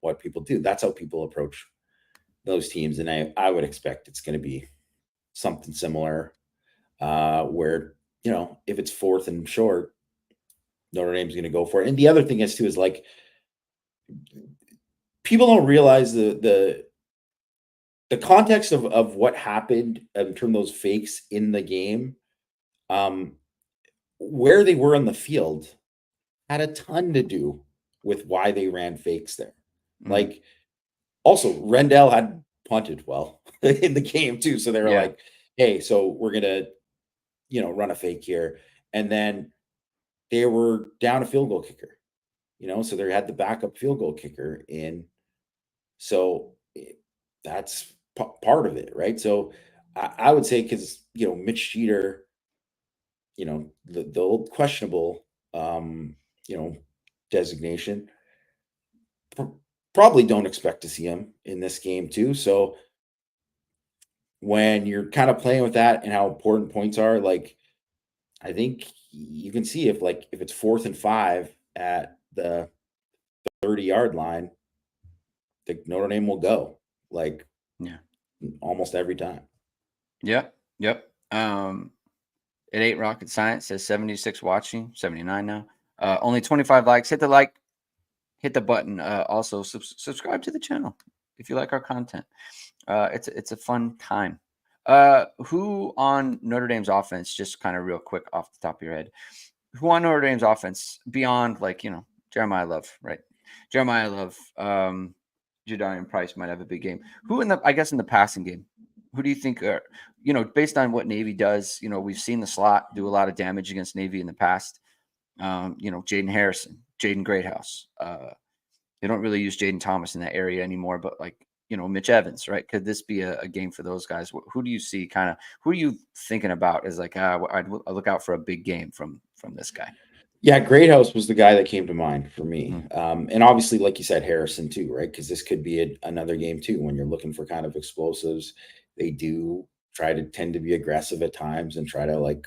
what people do. That's how people approach those teams, and I would expect it's going to be something similar, where if it's fourth and short, Notre Dame's going to go for it. And the other thing is too is like people don't realize the context of what happened in terms of those fakes in the game, um, where they were on the field had a ton to do with why they ran fakes there. mm, Like, also, Rendell had punted well in the game too, so they were yeah, like, "Hey, so we're gonna, run a fake here," and then they were down a field goal kicker, so they had the backup field goal kicker in. So that's part of it, right? So I would say because Mitch Jeter, the old questionable, you know, designation, pr- probably don't expect to see him in this game too. So when you're kind of playing with that and how important points are, like I think you can see if it's fourth and five at the 30-yard line, the Notre Dame will go like yeah, almost every time. yep, yep. It ain't rocket science. Says 76 watching, 79 now. Only 25 likes. Hit the like, hit the button. Also, subscribe to the channel if you like our content. It's a fun time. Who on Notre Dame's offense, just kind of real quick off the top of your head, who on Notre Dame's offense beyond like Jeremiah Love, right? Jeremiah Love, Jadarian Price might have a big game. Who in the passing game? Who do you think are based on what Navy does? We've seen the slot do a lot of damage against Navy in the past. Jaden Harrison, Jaden Greathouse. They don't really use Jaden Thomas in that area anymore, but like Mitch Evans, right? Could this be a game for those guys? Who do you see? Kind of who are you thinking about as like I'd look out for a big game from this guy? Yeah, Greathouse was the guy that came to mind for me. Mm, And obviously, like you said, Harrison too, right? Because this could be another game too when you're looking for kind of explosives. They do try to tend to be aggressive at times and try to like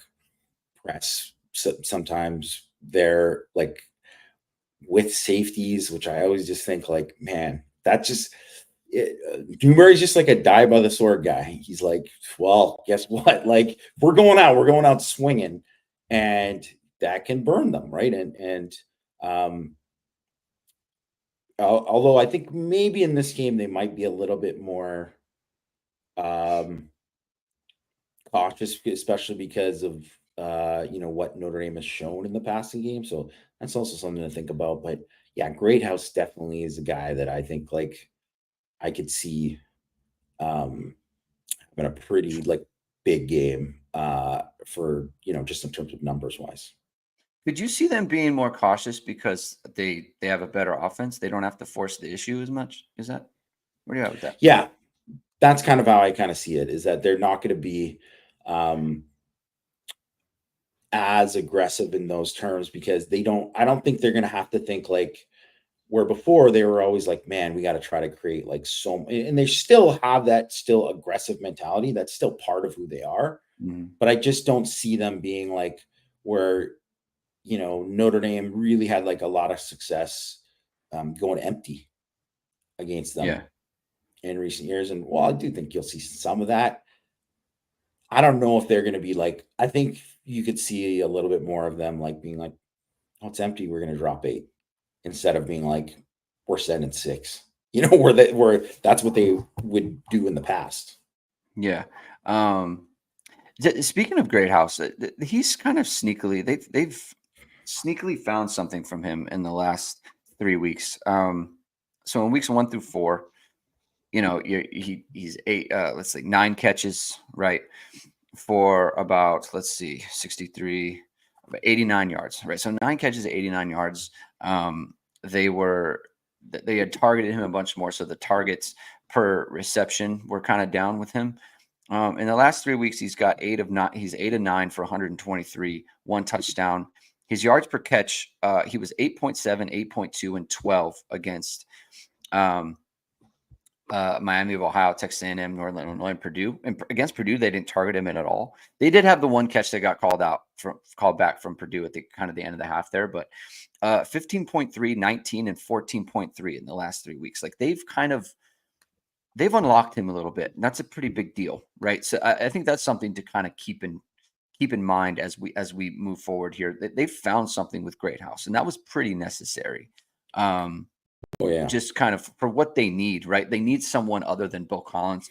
press. Sometimes they're like with safeties, which I always just think like, man, that just Newberry's just like a die by the sword guy. He's like, well, guess what? Like we're going out swinging, and that can burn them, right? And um, although I think maybe in this game they might be a little bit more, um, cautious, especially because of what Notre Dame has shown in the passing game. So that's also something to think about. But yeah, Greathouse definitely is a guy that I think like I could see having a pretty like big game for just in terms of numbers wise. Could you see them being more cautious because they have a better offense? They don't have to force the issue as much. Is that where do you at with that? Yeah, that's kind of how I kind of see it, is that they're not going to be um, as aggressive in those terms because I don't think they're going to have to think like where before they were always like, man, we got to try to create like and they still have that still aggressive mentality. That's still part of who they are. Mhm. But I just don't see them being like where, Notre Dame really had like a lot of success going empty against Yeah. them in recent years. And while I do think you'll see some of that, I don't know if they're going to be like, I think you could see a little bit more of them like being like, oh, it's empty. We're going to drop 8 instead of being like, we're sending 6, where that's what they would do in the past. Yeah. Um, Speaking of Great House, he's kind of sneakily they've sneakily found something from him in the last 3 weeks. So in weeks 1 through 4, he's 8. Let's see, 9 catches, right, for about 63, about 89 yards, right. So 9 catches, 89 yards. They were they had targeted him a bunch more, so the targets per reception were kind of down with him. In the last 3 weeks, he's got 8 of 9. He's 8 of 9 for 123, 1 touchdown. His yards per catch, he was 8.7, 8.2, and 12 against um, Miami of Ohio, Texas A&M, Northern Illinois, and Purdue. And against Purdue, they didn't target him at all. They did have the one catch that got called back from Purdue at the kind of the end of the half there, but 15.3, 19, and 14.3 in the last 3 weeks. Like they've unlocked him a little bit, and that's a pretty big deal, right? So I think that's something to kind of keep in mind as we move forward here. They've found something with Great House, and that was pretty necessary. Oh yeah. Just kind of for what they need, right? They need someone other than Bill Collins,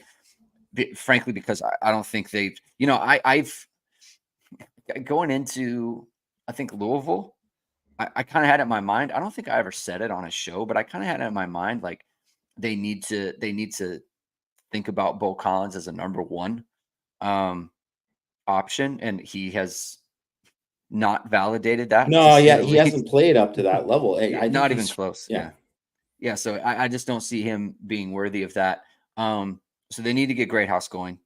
frankly, because I don't think they've, I've going into, I think Louisville, I kind of had it in my mind. I don't think I ever said it on a show, but I kind of had it in my mind like they need to think about Bo Collins as a number one um, option, and he has not validated that, to No, say yeah, the he least. hasn't played up to that level. I think Not even he's close. yeah. Yeah. So I just don't see him being worthy of that. So they need to get Great House going.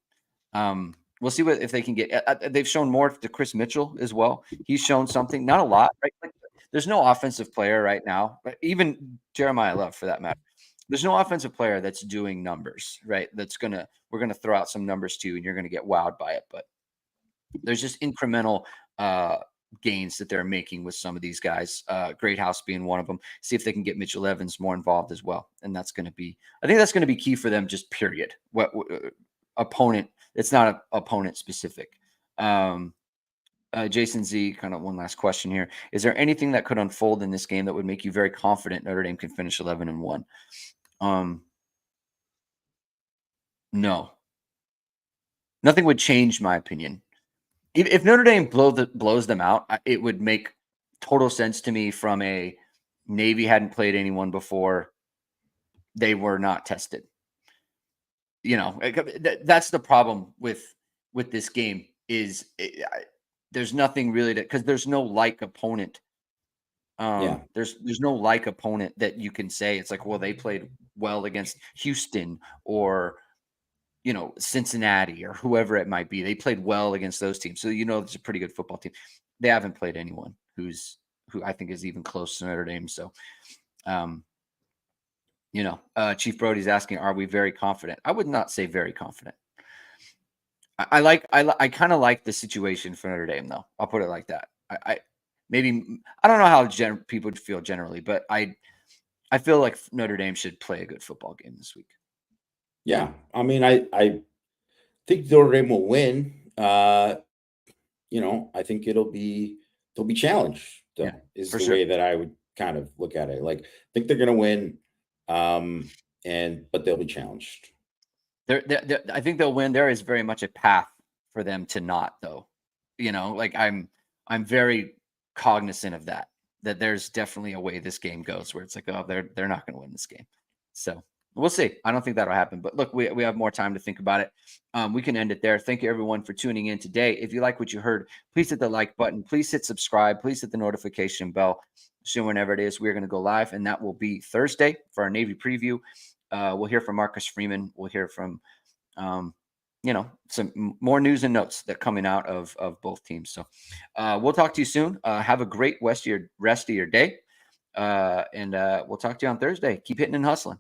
We'll see if they can get. They've shown more to Chris Mitchell as well. He's shown something, not a lot, right? Like, there's no offensive player right now, but even Jeremiah Love for that matter. There's no offensive player that's doing numbers, right? We're gonna throw out some numbers too, and you're gonna get wowed by it. But there's just incremental gains that they're making with some of these guys. Great House being one of them. See if they can get Mitchell Evans more involved as well, and I think that's going to be key for them. Just period. What opponent? It's not a opponent specific. Um, Jason Z, kind of one last question here. Is there anything that could unfold in this game that would make you very confident Notre Dame can finish 11-1? No, nothing would change my opinion. If Notre Dame blows them out, it would make total sense to me from a Navy hadn't played anyone before. They were not tested. That's the problem with this game is there's nothing really because there's no like opponent. Yeah. There's no like opponent that you can say it's like, well, they played well against Houston or Cincinnati or whoever it might be. They played well against those teams. So it's a pretty good football team. They haven't played anyone who I think is even close to Notre Dame. So um, Chief Brody's asking, are we very confident? I would not say very confident. I kind of like the situation for Notre Dame, though. I'll put it like that. Maybe I don't know how people feel generally, but I feel like Notre Dame should play a good football game this week. Yeah. I mean, I think Notre Dame will win. I think they'll be challenged, Yeah, though, is for the sure. way that I would kind of look at it. Like, I think they're gonna win. But they'll be challenged. I think they'll win. There is very much a path for them to not, though. Like I'm very cognizant of that there's definitely a way this game goes where it's like, oh, they're not going to win this game. So we'll see. I don't think that'll happen. But look, we have more time to think about it. We can end it there. Thank you, everyone, for tuning in today. If you like what you heard, please hit the like button. Please hit subscribe. Please hit the notification bell. So whenever it is, we're going to go live, and that will be Thursday for our Navy preview. We'll hear from Marcus Freeman. We'll hear from some more news and notes that coming out of both teams. So we'll talk to you soon. Have a great rest of your day. And we'll talk to you on Thursday. Keep hitting and hustling.